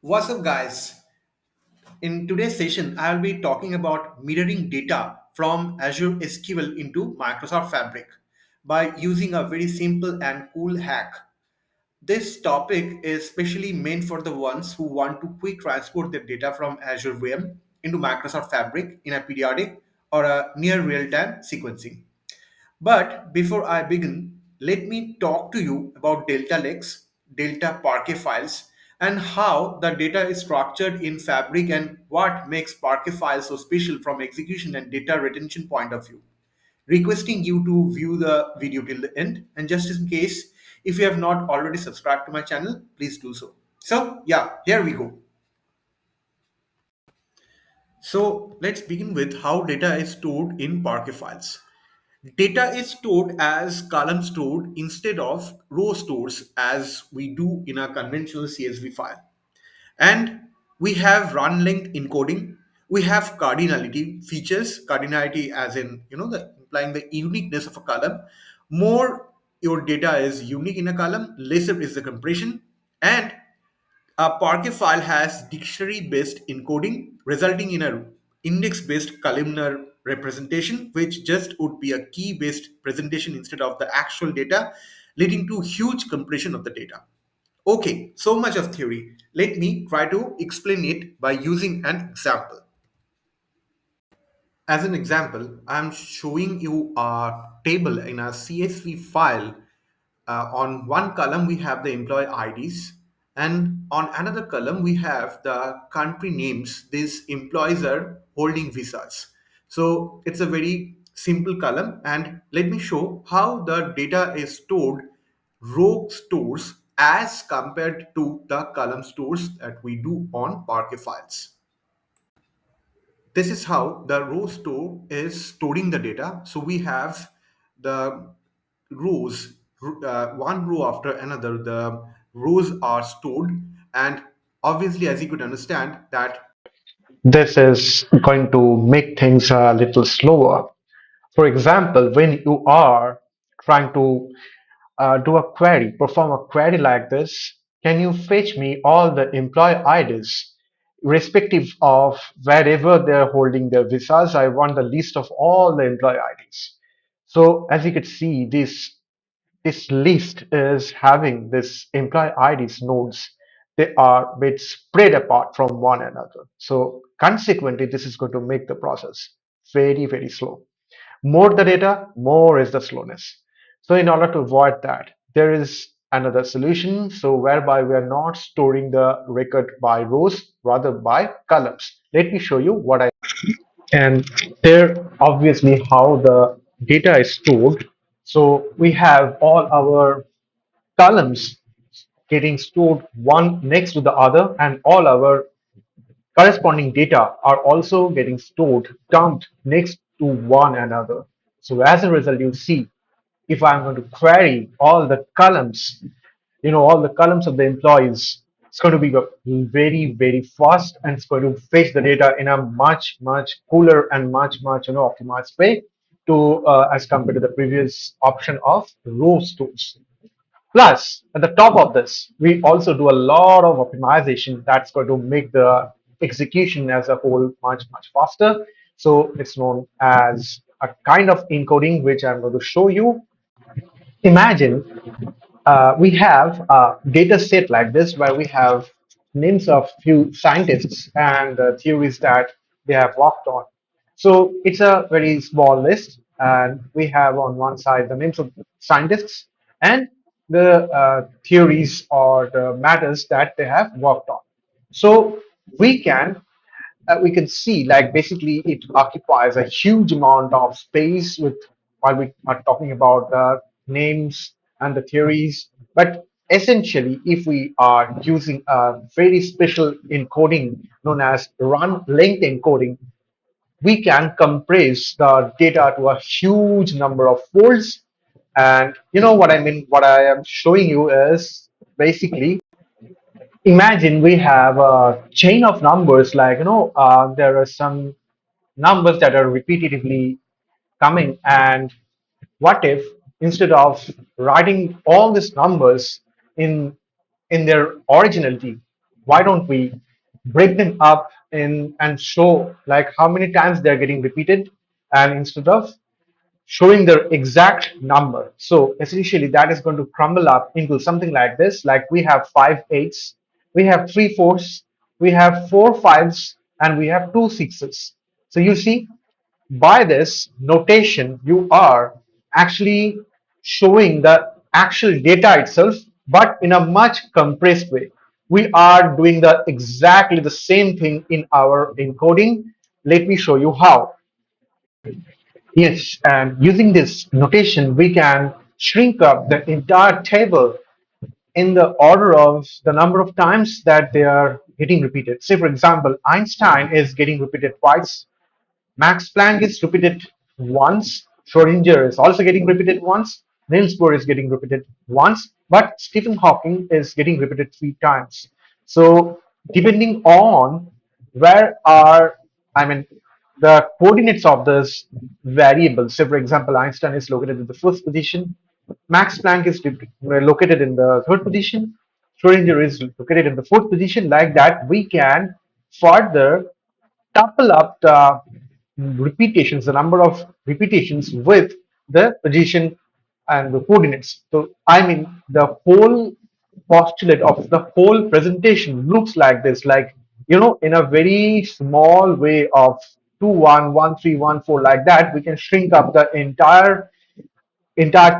What's up, guys? In today's session, I'll be talking about mirroring data from Azure SQL into Microsoft Fabric by using a very simple and cool hack. This topic is specially meant for the ones who want to quick transport their data from Azure VM into Microsoft Fabric in a periodic or a near real-time sequencing. But before I begin, let me talk to you about Delta Lakes, Delta Parquet files, and how the data is structured in Fabric and what makes Parquet files so special from execution and data retention point of view. Requesting you to view the video till the end, and just in case if you have not already subscribed to my channel, please do so. So yeah, here we go. So let's begin with how data is stored in Parquet files. Data is stored as column stored instead of row stores as we do in a conventional CSV file. And we have run length encoding. We have cardinality features. Cardinality as in, implying the uniqueness of a column. More your data is unique in a column, lesser is the compression. And a Parquet file has dictionary-based encoding, resulting in a index-based columnar representation, which just would be a key-based presentation instead of the actual data, leading to huge compression of the data. Okay, so much of theory. Let me try to explain it by using an example. As an example, I'm showing you a table in a CSV file. On one column, we have the employee IDs, and on another column, we have the country names these employees are holding visas. So it's a very simple column, and let me show how the data is stored row stores as compared to the column stores that we do on Parquet files. This is how the row store is storing the data. So we have the rows, one row after another. The rows are stored, and obviously, as you could understand, that This is going to make things a little slower. For example, when you are trying to do a query, perform a query like this, can you fetch me all the employee IDs, irrespective of wherever they're holding their visas? I want the list of all the employee IDs. So as you can see, this list is having this employee IDs nodes. They are a bit spread apart from one another. So consequently, this is going to make the process very, very slow. More the data, more is the slowness. So in order to avoid that, there is another solution. So whereby we are not storing the record by rows, rather by columns. Let me show you what I and there obviously how the data is stored. So we have all our columns getting stored one next to the other, and all our corresponding data are also getting stored, dumped next to one another. So as a result, you see, if I'm going to query all the columns, all the columns of the employees, it's going to be very, very fast, and it's going to fetch the data in a much, much cooler and much, much, optimized way to as compared to the previous option of row stores. Plus, at the top of this, we also do a lot of optimization that's going to make the execution as a whole much, much faster. So it's known as a kind of encoding, which I'm going to show you. Imagine we have a data set like this where we have names of few scientists and theories that they have worked on. So it's a very small list, and we have on one side the names of scientists and the theories or the matters that they have worked on. So we can we can see like basically it occupies a huge amount of space with while we are talking about the names and the theories. But essentially, if we are using a very special encoding known as run length encoding, we can compress the data to a huge number of folds. And you know what I mean? What I am showing you is basically imagine we have a chain of numbers like there are some numbers that are repetitively coming, and what if instead of writing all these numbers in in their originality, why don't we break them up in and show like how many times they're getting repeated, and instead of showing the exact number. So essentially that is going to crumble up into something like this, like we have five eights, we have three fours, we have four fives, and we have two sixes. So you see, by this notation, you are actually showing the actual data itself, but in a much compressed way. We are doing the exactly the same thing in our encoding. Let me show you how. Yes, and using this notation, we can shrink up the entire table in the order of the number of times that they are getting repeated. Say, for example, Einstein is getting repeated twice, Max Planck is repeated once. Schrodinger is also getting repeated once. Niels Bohr is getting repeated once. But Stephen Hawking is getting repeated three times. So depending on where are, I mean, the coordinates of this variable. So for example, Einstein is located in the first position. Max Planck is located in the third position. Schrodinger is located in the fourth position. Like that, we can further couple up the repetitions, the number of repetitions with the position and the coordinates. So, I mean, the whole postulate of the whole presentation looks like this, like, in a very small way of 2 1 1 3 1 4, like that, we can shrink up the entire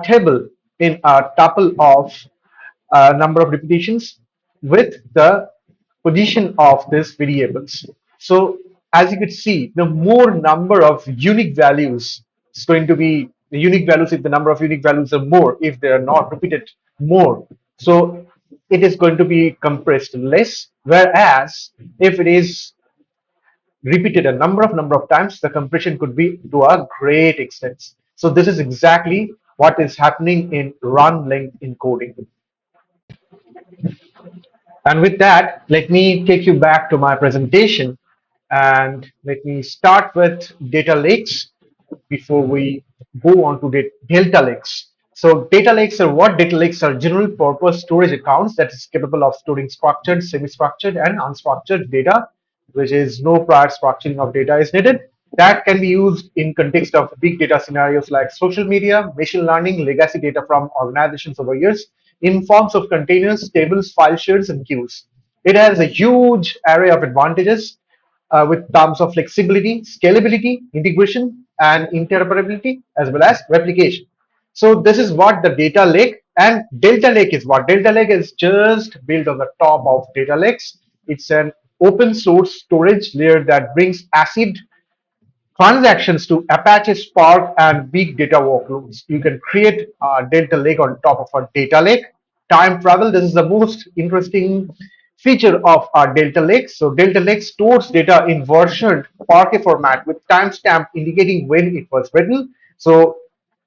table in a tuple of number of repetitions with the position of these variables. So as you could see, the more number of unique values is going to be the unique values if the number of unique values are more, if they are not repeated more. So it is going to be compressed less, whereas if it is repeated a number of times, the compression could be to a great extent. So this is exactly what is happening in run length encoding. And with that, let me take you back to my presentation and let me start with data lakes before we go on to delta lakes. So data lakes are what? Data lakes are general purpose storage accounts that is capable of storing structured, semi-structured, and unstructured data, which is no prior structuring of data is needed. That can be used in context of big data scenarios like social media, machine learning, legacy data from organizations over years, in forms of containers, tables, file shares, and queues. It has a huge array of advantages with terms of flexibility, scalability, integration, and interoperability, as well as replication. So this is what the data lake, and Delta Lake is what? Delta Lake is just built on the top of data lakes. It's an open source storage layer that brings ACID transactions to Apache Spark and big data workloads. You can create a Delta Lake on top of a data lake. Time travel, this is the most interesting feature of our Delta Lake. So Delta Lake stores data in versioned Parquet format with timestamp indicating when it was written. So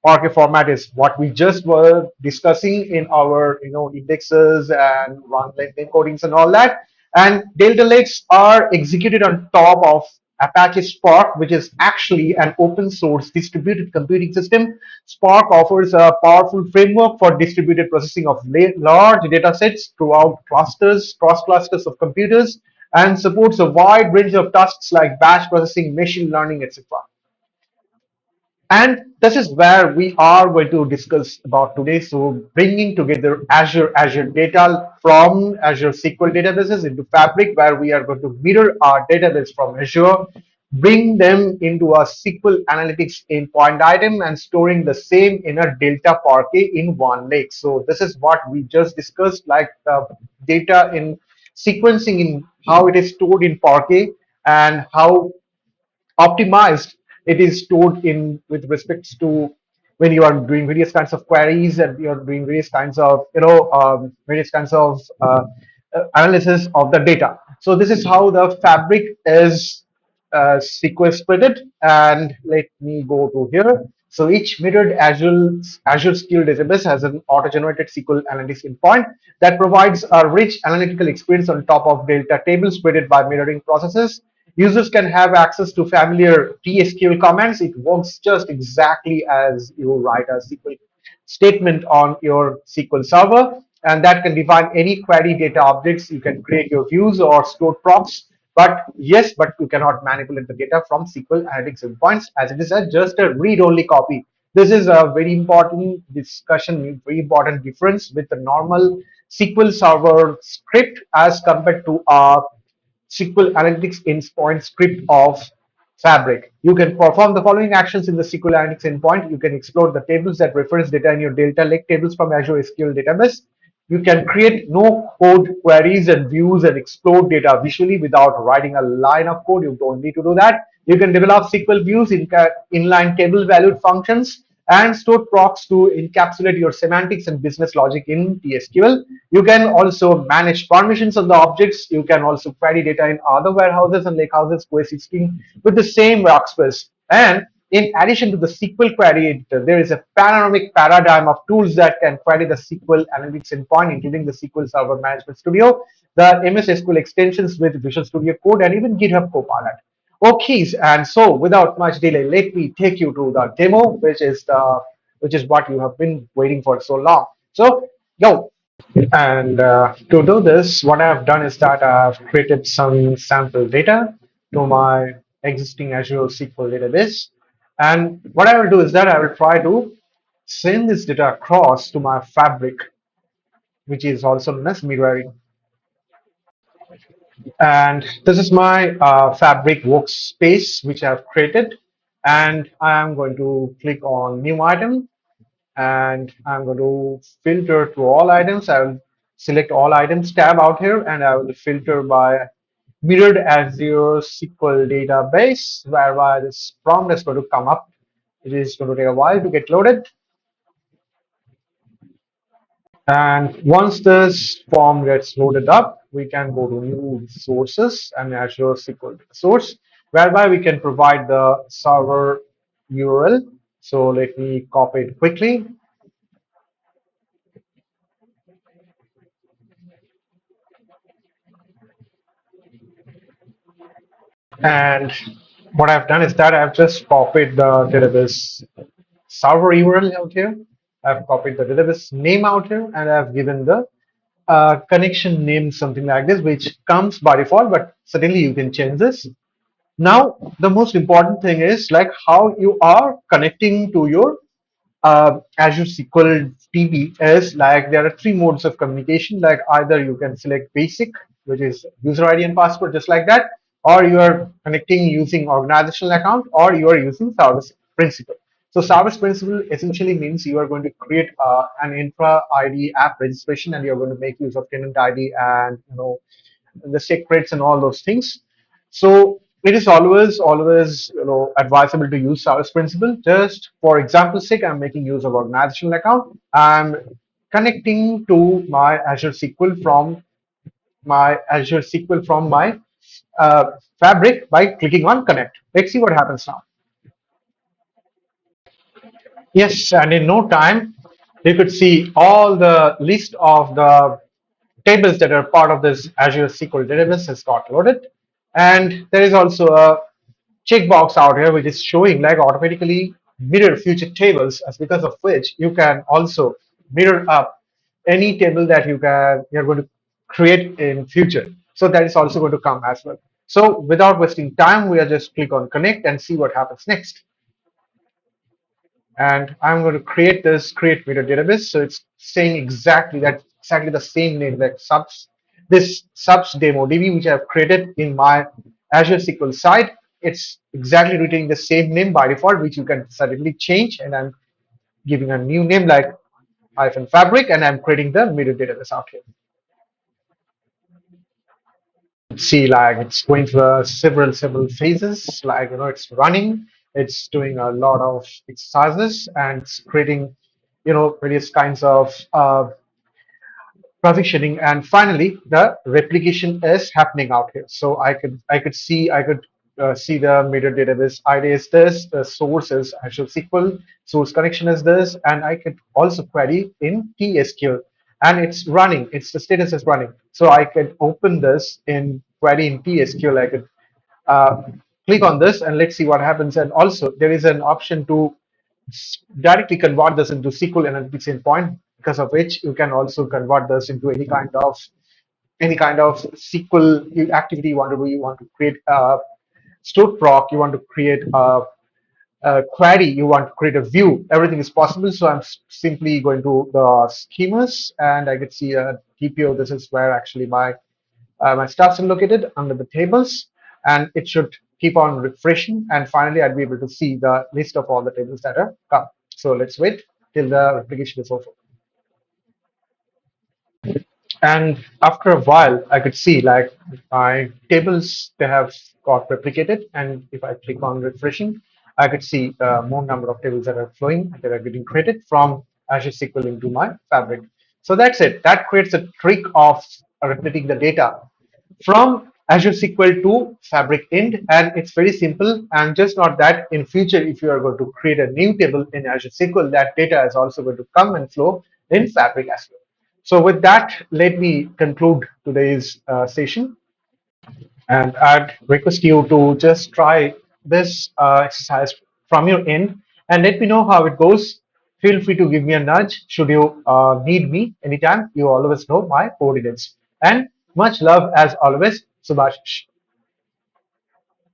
Parquet format is what we just were discussing in our indexes and run length encodings and all that. And Delta Lakes are executed on top of Apache Spark, which is actually an open source distributed computing system. Spark offers a powerful framework for distributed processing of large data sets throughout clusters, cross clusters of computers, and supports a wide range of tasks like batch processing, machine learning, etc. And this is where we are going to discuss about today. So bringing together Azure data from Azure SQL databases into Fabric, where we are going to mirror our database from Azure, bring them into a SQL analytics endpoint item and storing the same in a Delta Parquet in OneLake. So this is what we just discussed, like the data in sequencing in how it is stored in Parquet and how optimized it is stored in with respects to when you are doing various kinds of queries and you're doing various kinds of various kinds of analysis of the data. So this is how the fabric is sequestrated. And let me go to here. So each mirrored Azure skill database has an auto-generated SQL analytics endpoint that provides a rich analytical experience on top of Delta tables created by mirroring processes. Users can have access to familiar TSQL commands. It works just exactly as you write a SQL statement on your SQL server. and that can define any query data objects. You can create your views or store props, but yes, but you cannot manipulate the data from SQL Analytics endpoints as it is just a read-only copy. This is a very important discussion, very important difference with the normal SQL Server script as compared to a SQL Analytics endpoint script of Fabric. You can perform the following actions in the SQL Analytics endpoint. You can explore the tables that reference data in your Delta Lake tables from Azure SQL database. You can create no code queries and views and explore data visually without writing a line of code. You don't need to do that. You can develop SQL views in inline table valued functions and store procs to encapsulate your semantics and business logic in TSQL. You can also manage permissions on the objects. You can also query data in other warehouses and lakehouses coexisting with the same workspace. And in addition to the SQL query editor, there is a panoramic paradigm of tools that can query the SQL Analytics endpoint, including the SQL Server Management Studio, the MS SQL extensions with Visual Studio Code, and even GitHub Copilot. Okay, and so without much delay, let me take you to the demo, which is what you have been waiting for so long. So go. And to do this, what I have done is that I have created some sample data to my existing Azure SQL database. And what I will do is that I will try to send this data across to my Fabric, which is also known as mirroring. And this is my Fabric workspace, which I've created. And I am going to click on new item, and I'm going to filter to all items. I will select all items tab out here, and I will filter by mirrored Azure SQL database, whereby this prompt is going to come up. It is going to take a while to get loaded. And once this form gets loaded up, we can go to new sources and Azure SQL source, whereby we can provide the server URL. So let me copy it quickly. And what I've done is that I've just copied the database server URL out here. I've copied the database name out here, and I've given the connection name something like this, which comes by default, but certainly you can change this. Now, the most important thing is like how you are connecting to your Azure SQL DB is like there are three modes of communication. Like either you can select basic, which is user ID and password, just like that, or you are connecting using organizational account, or you are using service principal. So service principal essentially means you are going to create an infra ID app registration, and you're going to make use of tenant ID and the secrets and all those things. So it is always advisable to use service principal. Just for example's sake, I'm making use of organizational account. I'm connecting to my Azure SQL from my Fabric by clicking on connect. Let's see what happens now. Yes, and in no time, you could see all the list of the tables that are part of this Azure SQL database has got loaded. And there is also a checkbox out here which is showing like automatically mirror future tables, as because of which you can also mirror up any table that you're going to create in future. So that is also going to come as well. So without wasting time, we are just click on connect and see what happens next. And I'm going to create this create mirror database. So it's saying exactly the same name like subs demo DB, which I've created in my Azure SQL site. It's exactly retaining the same name by default, which you can suddenly change. And I'm giving a new name like hyphen fabric, and I'm creating the mirror database out here. See, like it's going through several phases. Like it's running, it's doing a lot of exercises, and it's creating various kinds of provisioning, and finally the replication is happening out here. So I could see the mirror database ID is this, the source is Azure SQL, source connection is this, and I could also query in TSQL, and it's running, it's the status is running. So I could open this in query in TSQL. I could uh, click on this and let's see what happens. And also there is an option to directly convert this into SQL Analytics endpoint. because of which you can also convert this into any kind of SQL activity you want to do. You want to create a stored proc, you want to create a query, you want to create a view, everything is possible. So I'm simply going to the schemas and I could see a TPO. This is where actually my stuffs are located under the tables, and it should keep on refreshing. And finally, I'd be able to see the list of all the tables that are come. So let's wait till the replication is over. And after a while, I could see like my tables, they have got replicated. And if I click on refreshing, I could see more number of tables that are flowing, that are getting created from Azure SQL into my Fabric. So that's it. That creates a trick of replicating the data from Azure SQL to Fabric end, and it's very simple. And just not that, in future, if you are going to create a new table in Azure SQL, that data is also going to come and flow in Fabric as well. So with that, let me conclude today's session. And I'd request you to just try this exercise from your end and let me know how it goes. Feel free to give me a nudge should you need me anytime. You always know my coordinates. And much love as always, Subhash.